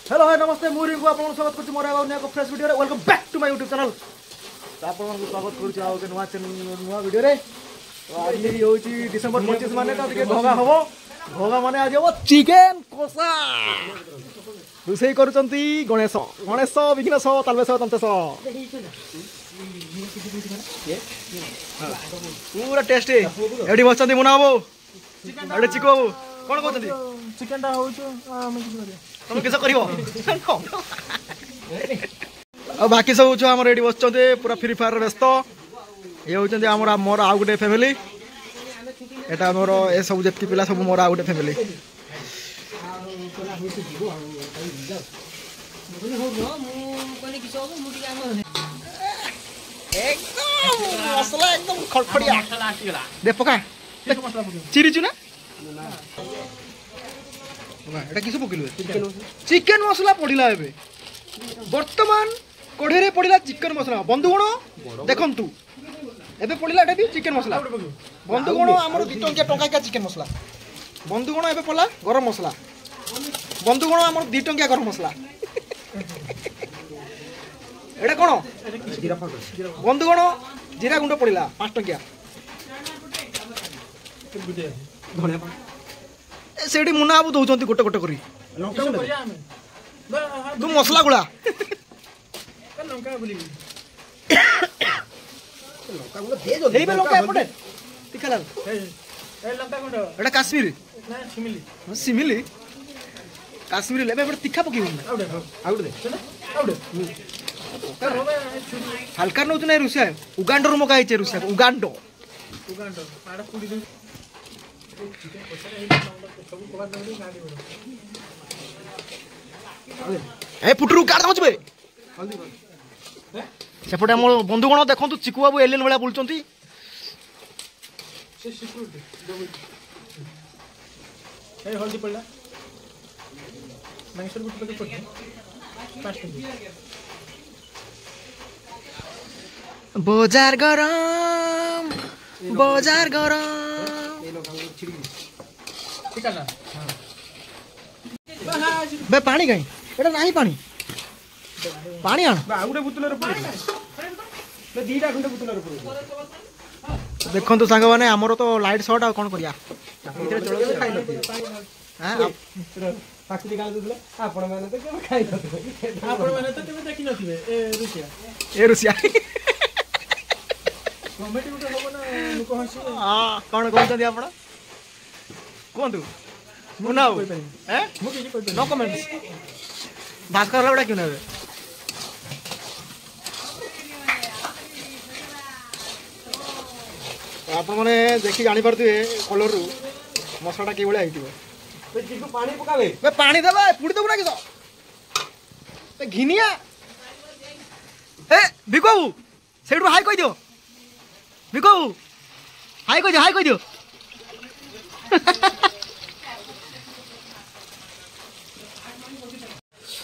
Hello hi नमस्ते मुझे आपको स्वागत कर मोर एक fresh video welcome back to my YouTube channel. तो आप स्वागत करुँच नुआ नुआ वीडियो रे। तो आज हूँ डिसेम्बर 25 मान तो भगा हम भगा मान आज हम चिकेन कषा रोसे कर गणेश गणेश विघ्नेश तालवेश तंतेश पूरा टेस्ट ये बस मुना बाबू एटे चिकू बाबू कौन कहते चिकेन टा हो तुम किस कर बाकी सब छुआ आम ये बस पूरा फ्री फायर व्यस्त ये होती मोर आउ गोटे फैमिली एटा मोर ए सब जी पिला सब मोर आउ गोटे फैमिली एकदम खड़खड़िया दे पका चिरीचु ना এটা কিসে পকিলু চিকেন মশলা পড়িলা এবে বর্তমান কড়েরে পড়িলা চিকেন মশলা বন্ধুগণ দেখন্তু এবে পড়িলা এটা বি চিকেন মশলা বন্ধুগণ আমার 2 টঙ্কিয়া টঙ্কাকা চিকেন মশলা বন্ধুগণ এবে পড়লা গরম মশলা বন্ধুগণ আমার 2 টঙ্কিয়া গরম মশলা এটা কোন জিরা পাউডার বন্ধুগণ জিরা গুঁড়ো পড়িলা 5 টঙ্কিয়া ধনিয়া পাউডার सेठी मुना बाबू दौरान गोटे गोटे कर तू मसला गुड़ा काश्मीरी सिमिली काश्मीरी तीखा पक हल्का नौ ना रुषिया उगांडो मगा रुषिया उगांडो फुटरू काट दे सेपटे आम बंधुगण देखो चिकू बाबू एलियन भाया बुलुंट हल्दी पड़ा बाजार गरम बाजार गरम बे पानी कहीं एटा नहीं पानी पानी आण आउटे बुतुल रे पुरी बे दीटा खंडे बुतुल रे पुरी देखंतु संग माने हमरो तो लाइट शॉट आ कोन करिया इतरे चलो खाइ नथि हां फाकती गाल दुले आपण माने तो केम खाइ नथि आपण माने तो केम देखि नथिबे ए रुसिया कमेटी उठे हो ना लोक हसी हां कोन कहत आपण कहतु मुना नो कमेंट्स भास्कर वाला क्यों ना आप मैंने देखी जानी पारे कलर रु मसला कि पानी पकावे पानी देवा पुड़ी देबू ना किस घिनिया ए भिको बाबू से हाई कह दियो भिको बाबू हाई कह दियो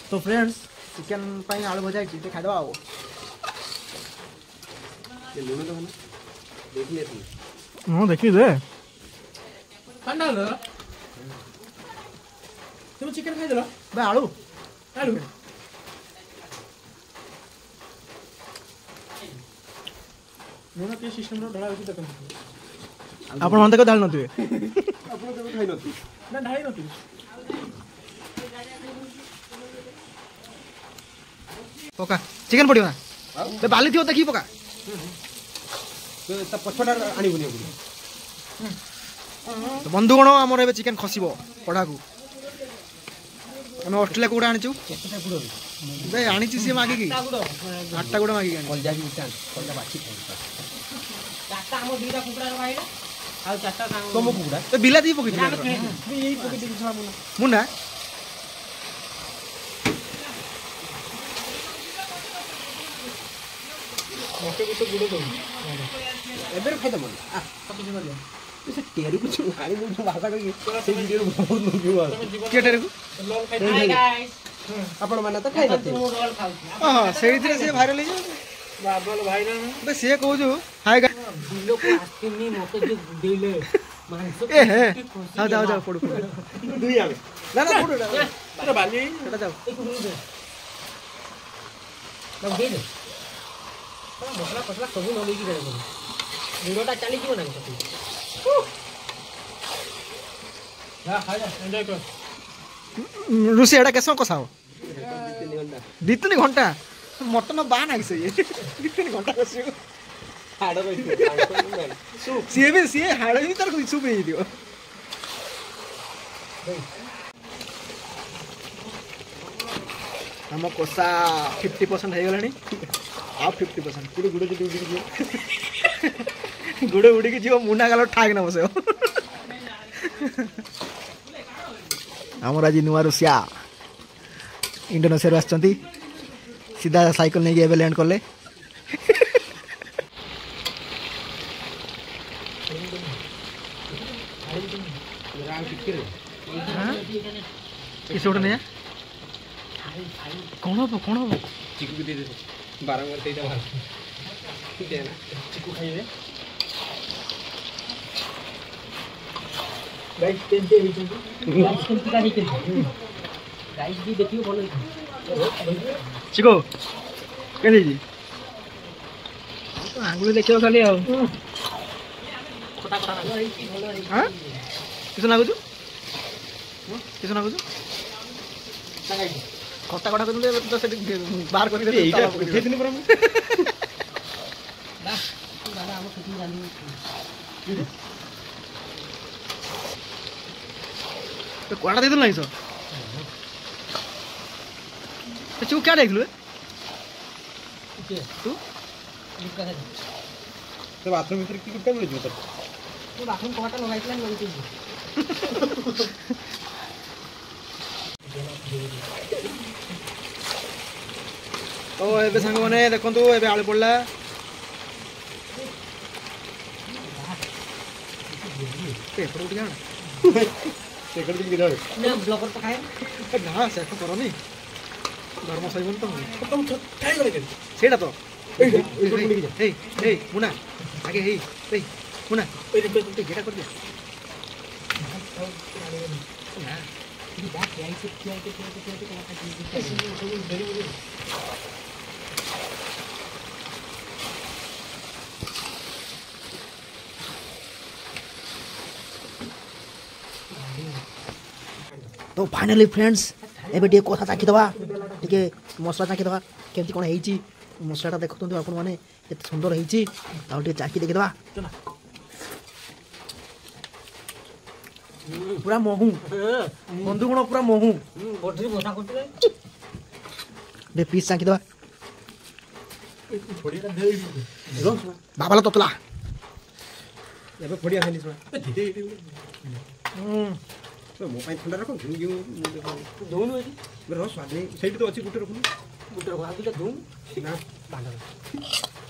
तो फ्रेंड्स चिकेन आलू भजा खाद देखी दे तुम चिकेन खाई देला बे आलू आलू मोना के सिस्टम रो ढळा होती तकन आपण मन तक ढाल नथिबे आपण केबे खाई नथि ना ढाई नथि पका चिकेन पड़ियो ना बे बाली थियो देखि पका तो पछटा आनी बुनी तो बंधुगण हमर एबे चिकेन खसिबो पढ़ा को हम ऑस्ट्रेलिया कोडा आनिचू बे आनिची से मागे की आठटा कोडा मागे आनी कलजा की चांस कलजा बाची चाटा हम दीटा कुकड़ा रवाइला आ चाटा कम कुकड़ा तो बिलाती पकी यही पकी दी छा मुना ओके भी तो गुडो दो एबेर खाइ दम आ सब कुछ कर से टेरू कुछ आनी मु भाषा के से वीडियो बहुत लोग हुआ के टेरू लोल खाइ हाय गाइस आपण माने तो खाइ नथि मु रोल खाउ हां सेही थरे से वायरल हे बाबल भाई ना बे से कहू जो हाय गाइस बिलो को आस्तिनी मते जो दिले मानसो ए हे जाओ जाओ पड़ो दुई आवे ନା ନା କୋଉଠି ପୁରା ବାଲି ସେଟା ଯାଉ ମସଲା ଫସଲା ସବୁ ଲଗେଇକି ଦେବେ ଗୁଡ଼ଟା ଚାଲିଯିବ ନା ଏନ୍ଜୟ କର ऋषि एटा कैसे कसा हो 2-3 घंटा मटन बा ना से 2-3 घंटा कसियो हाड़ रही सी हाड़ भी तार सूप ही दियो हम कोसा 50% हो गलानी आ 50% गुड़ गुड़ जो उड़ी गुड़ उड़ी जीव मुना गाल ठाक ना बसे आमर आज नुआ रुषिया इंडोनेशिया आसचंती सीधा साइकिल नहीं एबे लैंड करले किस नहीं कौन हम चिकू भी दे दे बारंबार तेईटा बार ठीक है ना चिकू खाइए गाइस केंते हिचंती गाइस केंती का हिचंती गाइस भी देखियो बोलो चिको केने जी आंगुली देखियो खाली आ खोटा खोटा हां किस लागुछु किस लागुछु खटा खटा कर तो से बाहर कर दे एटा उठे दिन पर दादा हम शूटिंग जानी तो कोड़ा दे नहीं सो तो चू क्या देख लो तू तो बाथरूम भीतर की कुटा मिल जो तो बाथरूम कोटा लगाइतला लगती ओ एबे संग माने देखंतु एबे आलू पड़ला पेपर उठ गया सेकंड दिन गिरा ना ब्लॉगर तो खाए ना से तो करनी धर्म सहीबन तो तुम खाई गले सेटा तो ए मुना आगे हे ए मुना ए गेटा कर दे ना ये बात क्या है क्या तो फाइनली फ्रेंड्स एबे टे कोथा चाखी दवा टिके मसला चाखी दवा केमती कोन हेची मसलाटा देखुतंतु आपण माने केते सुंदर हेची ताउ टे चाखी देखि दवा पूरा महू बंधु गुण पूरा महू बॉडी मोटा करते दे पीस चाखी दवा थोड़ी का दे बाबाला ततला एबे फड़िया खाली सुना तो मो पाई ठंडा रखो घिउ दोन होई मेरा स्वाद नहीं सेठी तो अच्छी गुटे रखो गुटर को आदि दोन ना बांधा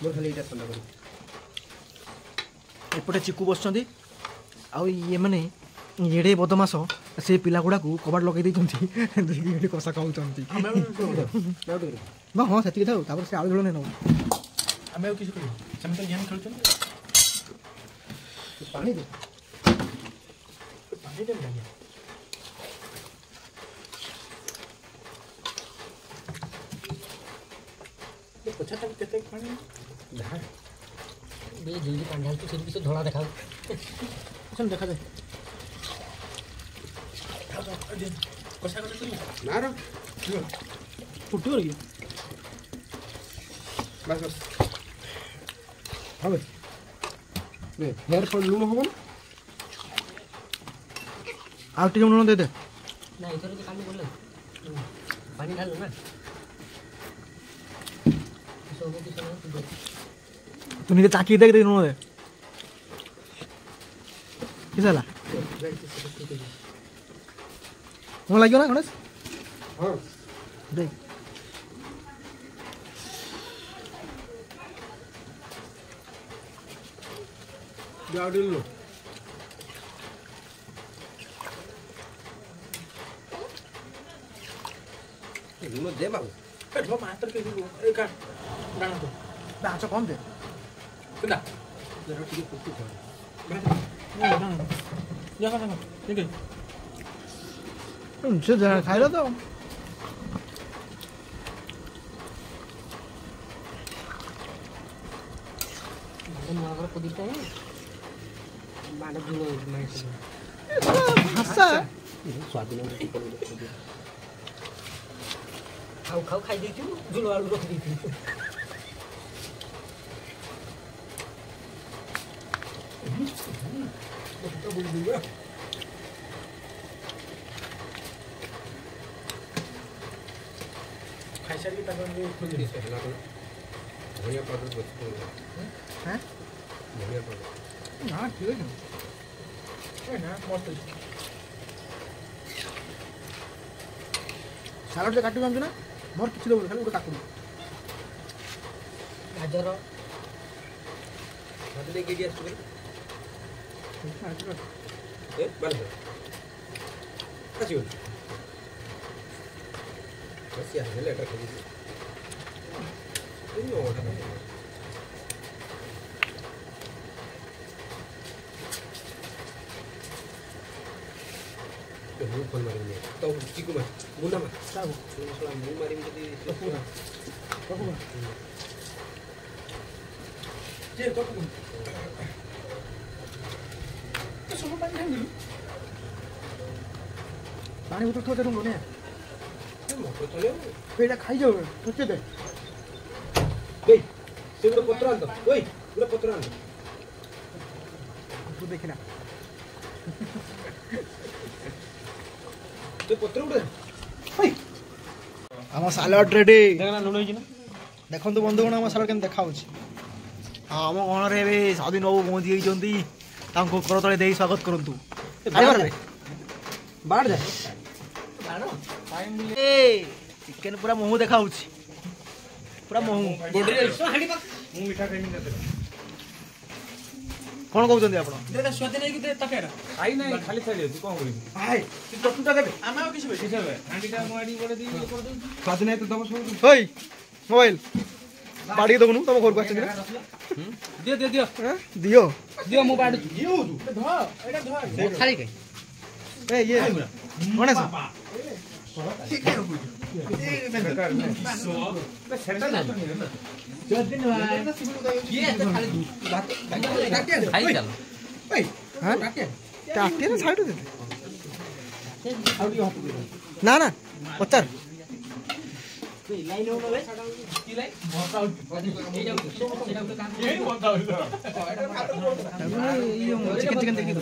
मोर खाली एटा ठंडा कर एपटे चिकू बसचंदी आ ये माने येडे बदमास से पिला गुडा को कबाड़ लगे दैछंती देखि कसा खाउचंती बा हां सेति थाउ तापर से आलू झोल नै न हमें किसी को हम तो गेम खेलते पानी दे पानी दे लगे ये पछा तक केते पानी धार बे जल्दी पानी डाल तो सिर से धोला दिखाओ चल देखा दे कोसा कर तू ना रो फुटी हो रही बस बस হবে रे हेयर फॉल लून होबो आ टिके मन दे दे ना इधर तो काम बोले पानी डालो ना सोने की समय तू निके चाकी देख दे न दे किसला मन लाग्यो ना गणेश हां दे जाडल लो लून दे बाबू वो मात्र के एक डालो तो बाचा कौन दे किंदा जरा ठीक कुछ कर जा कर ठीक है ସେ ଖାଇଲ ତ ଭାଷା ଖାଉ ଖାଉ ଖାଇ ଦେଇଥିବୁ ଝୁଳ ଆଳୁ ରଖିଦେଇଥିବୁ ଖାଇସାରିକି ତାଙ୍କର ଖୋଜି ସାରିଲା ଧନିଆ ପାଉଡର ବସି হ্যাঁ ଧନିଆ ପାଉଡର না ঠিক আছে না মস্ত ସାଲାଡ଼ କାଟି ଜାଣିଛୁ ନା ମୋର କିଛି ଦେବୁନି ଖାଲି ଗୋଟେ କାକୁଡ଼ି ଗାଜର ଭାତ ଦେଇକି ଏଠି ଆସିଛୁ ଏ ବାଲ ଆସିବନି ବସି ଆସିଲେ ଏଟା ଖାଇଛି ମୁଁ ଫୋନ୍ ମାରିବି ତ ଚିକୁ ମାର ଗୁଣ୍ଡା ମାର ମୁଁ ମାରିବି ଯଦି ସବୁ ପାଣି ଖାଇଦେଲୁ ପାଣି ବୋତଲ ଥୋଇ ଦେଲୁ ବଢ଼ିଆ ମଟର ତଳେ ଏଇଟା ଖାଇଯାଉ ଥୋଚେ ଦେ ଏଇ ସେ ଗୋଟେ ପତ୍ର ଆଣିତ ଓଇ ଗୋଟେ ପତ୍ର ଆଣିତ ତୁ ଦେଖିନା ସେ ପତ୍ର ଗୋଟେ ଆମ ସାଲାଡ଼ ରେଡି ଦେଖନା ଲୁଣ ହେଇଛି ନା ଦେଖନ୍ତୁ ବନ୍ଧୁଗଣ ଆମ ସାଲାଡ଼ କେମିତି ଦେଖାଯାଉଛି ଆମ ଗଣରେ ଏବେ ସ୍ୱାଧୀନ ବାବୁ ପହଞ୍ଚି ଯାଇଛନ୍ତି ତାଙ୍କୁ କରତଳେ ଦେଇ ସ୍ୱାଗତ କରନ୍ତୁ ବାଢ଼ ଯା ଚିକେନ ପୁରା ମହୁ ଦେଖାଯାଉଛି ପୁରା ମହୁ କଣ କହୁଛନ୍ତି ଆପଣ ଖାଇ ନାହିଁ ଖାଲି ଖାଇ ଅଛି କଣ କରିବି ସ୍ୱାଧୀନ ତ ଦବ ସବୁ ହେଇ ମୋବାଇଲ ବାଡ଼ିକି ଦେବୁନୁ ତମ ଘରକୁ ଆସିଛନ୍ତି ନା ଦିଅ ଦିଅ ଦିଅ ଦିଅ ଦିଅ ମୁଁ ବାଡୁଛି ଏ ଇଏ ଗଣେଶ ଟାଟିଆରେ ସାଇଡ୍ ଦେବେ ନା ନା ପଚାର ଚିକେନ ଚିକେନ ଦେଖି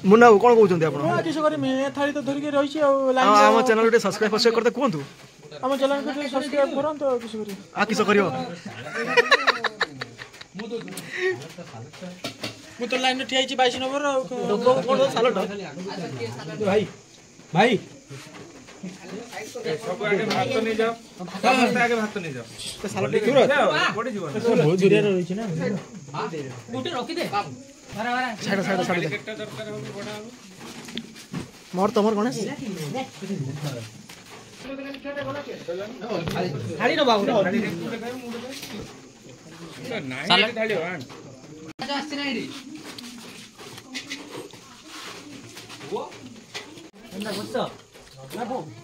ମୁନା ବାବୁ କଣ କହୁଛନ୍ତି ଆପଣ କିଛି କରିମି ଥାଳି ତ ଧରିକି ରହିଛି ଆଉ ଆମ ଚ୍ୟାନେଲ ଟିକେ ସବସ୍କ୍ରାଇବ କରିତେ କୁହନ୍ତୁ ଆମ ଚ୍ୟାନେଲକୁ ଟିକେ ସବସ୍କ୍ରାଇବ କରନ୍ତୁ ଆଉ କିଛି କରିବ ଆଉ କିସ କରିବ ମୁଁ ତ ଲାଇନରେ ଠିଆ ହେଇଛି 22 ନମ୍ବର ଆଉ କଣ ସାଲଟ ଭାଇ ଭାଇ ସବୁ ଆଗେ ଭାତ ନେଇ ଯାଅ ସମସ୍ତେ ଆଗେ ଭାତ ନେଇ ଯାଅ ସାଲଟ ପଡି ଯିବ ବହୁତ ଦୂରରେ ରହିଛି ନା ଗୋଟେ ରଖିଦେ ସାଇଡ ସାଇଡ ସାଇଡ କେତେ ଦରକାର ହବ ବଡ ହବ ମୋର ତମର ଗଣେଶ ଥାଳି ର ବାବୁ ନାଇଁ ଥାଳି ଆଣ ଆସିଛି ନା ଏଠି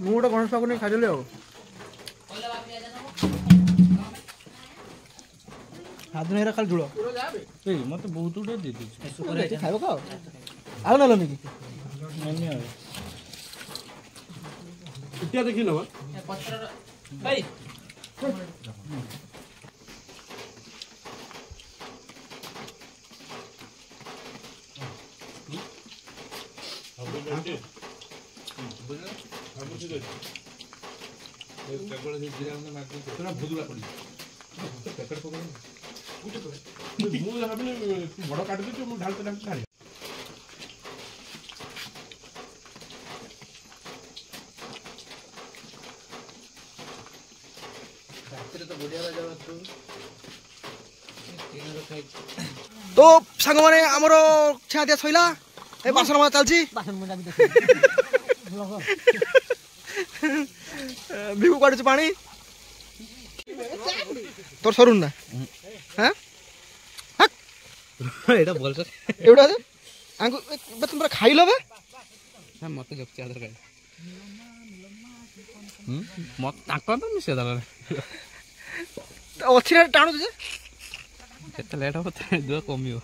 ମୁଁ ଗୋଟେ ଗଣେଶ ପାଖକୁ ନେଇ ଖାଇଦେଲି ଆଉ ହାତ ନେଇ ଖାଲି ଝୁଳ ମତେ ବହୁତ ଗୁଡେ ଦେଇଦେଇଛି ଖାଇବ ଖାଅ ଆଉ ନେଲ ନେଇକି ଇଟା ଦେଖି ନବା ଭାଇ ବଡ କାଟି ଦେଉଛି ମୁଁ ଢାଳି ଢାଳି তো ସାଙ୍ଗମାନେ ଆମର ଛିଆ ଦିଆ ସଇଲା ଏ ବାସନ ମଜା ଚାଲିଛି ଭିଗୁ କାଢୁଛି ପାଣି ତୋର ସରୁନି ନା ହଁ ଏଇଟା ଭଲସେ ଏଗୁଡ଼ା ଆଙ୍କୁ ତୁମ ପୁରା ଖାଇଲ ବେ ମତେ ଜପଚି ଆଦର ଖାଇ ମତେ ତାଙ୍କ ତ ମିଶେଇ ଦେଲା ଅଛି ନା ଟାଣୁଛୁ ଯେ କେତେ ଲେଟ୍ ହବ ଦୁଆ କମିବ